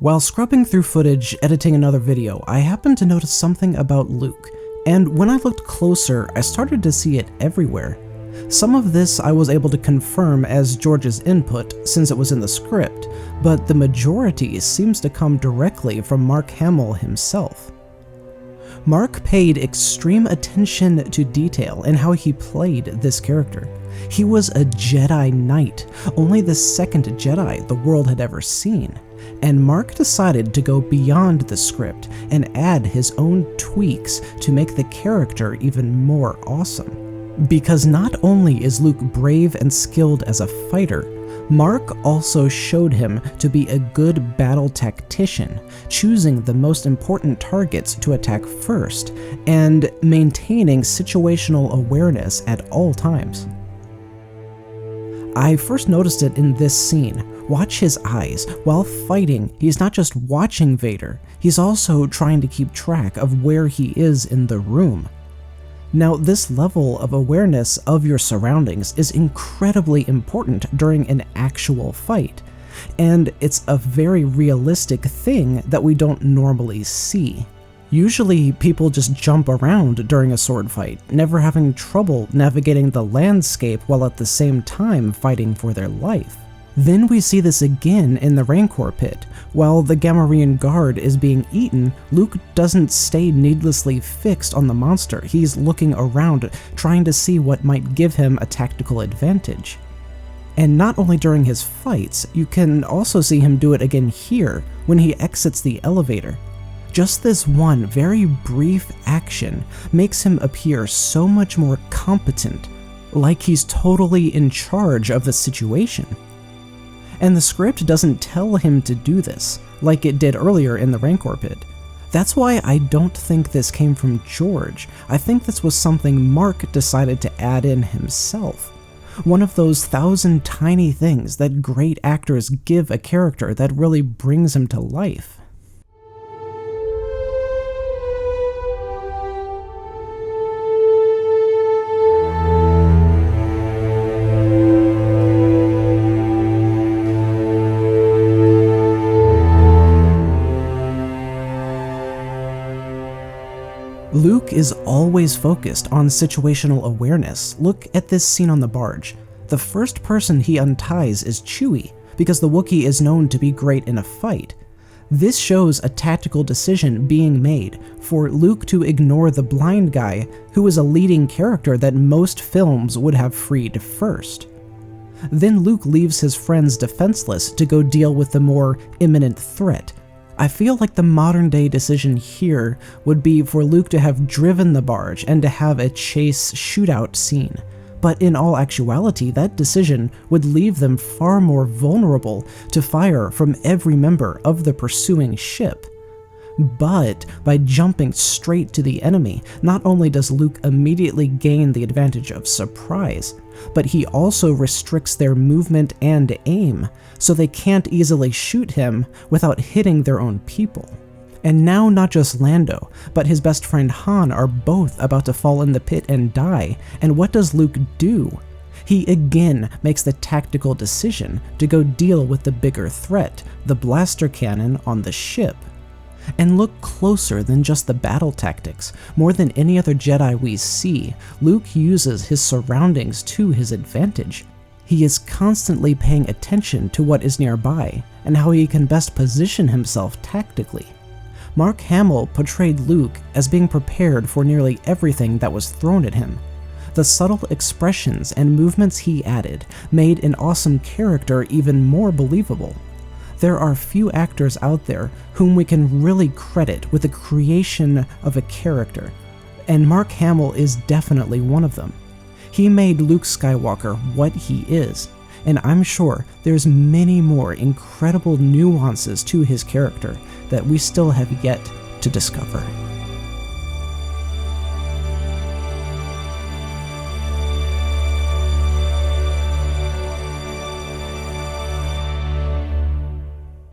While scrubbing through footage editing another video, I happened to notice something about Luke, and when I looked closer, I started to see it everywhere. Some of this I was able to confirm as George's input, since it was in the script, but the majority seems to come directly from Mark Hamill himself. Mark paid extreme attention to detail in how he played this character. He was a Jedi Knight, only the second Jedi the world had ever seen, and Mark decided to go beyond the script and add his own tweaks to make the character even more awesome. Because not only is Luke brave and skilled as a fighter, Mark also showed him to be a good battle tactician, choosing the most important targets to attack first, and maintaining situational awareness at all times. I first noticed it in this scene. Watch his eyes. While fighting, he's not just watching Vader, he's also trying to keep track of where he is in the room. Now, this level of awareness of your surroundings is incredibly important during an actual fight, and it's a very realistic thing that we don't normally see. Usually, people just jump around during a sword fight, never having trouble navigating the landscape while at the same time fighting for their life. Then we see this again in the Rancor pit. While the Gamorrean guard is being eaten, Luke doesn't stay needlessly fixed on the monster. He's looking around, trying to see what might give him a tactical advantage. And not only during his fights, you can also see him do it again here, when he exits the elevator. Just this one very brief action makes him appear so much more competent, like he's totally in charge of the situation. And the script doesn't tell him to do this, like it did earlier in the Rancor pit. That's why I don't think this came from George. I think this was something Mark decided to add in himself. One of those 1,000 tiny things that great actors give a character that really brings him to life. Luke is always focused on situational awareness. Look at this scene on the barge. The first person he unties is Chewie, because the Wookiee is known to be great in a fight. This shows a tactical decision being made for Luke to ignore the blind guy, who is a leading character that most films would have freed first. Then Luke leaves his friends defenseless to go deal with the more imminent threat. I feel like the modern day decision here would be for Luke to have driven the barge and to have a chase shootout scene. But in all actuality, that decision would leave them far more vulnerable to fire from every member of the pursuing ship. But by jumping straight to the enemy, not only does Luke immediately gain the advantage of surprise, but he also restricts their movement and aim, so they can't easily shoot him without hitting their own people. And now not just Lando, but his best friend Han are both about to fall in the pit and die, and what does Luke do? He again makes the tactical decision to go deal with the bigger threat, the blaster cannon on the ship. And look closer than just the battle tactics. More than any other Jedi we see, Luke uses his surroundings to his advantage. He is constantly paying attention to what is nearby, and how he can best position himself tactically. Mark Hamill portrayed Luke as being prepared for nearly everything that was thrown at him. The subtle expressions and movements he added made an awesome character even more believable. There are few actors out there whom we can really credit with the creation of a character, and Mark Hamill is definitely one of them. He made Luke Skywalker what he is, and I'm sure there's many more incredible nuances to his character that we still have yet to discover.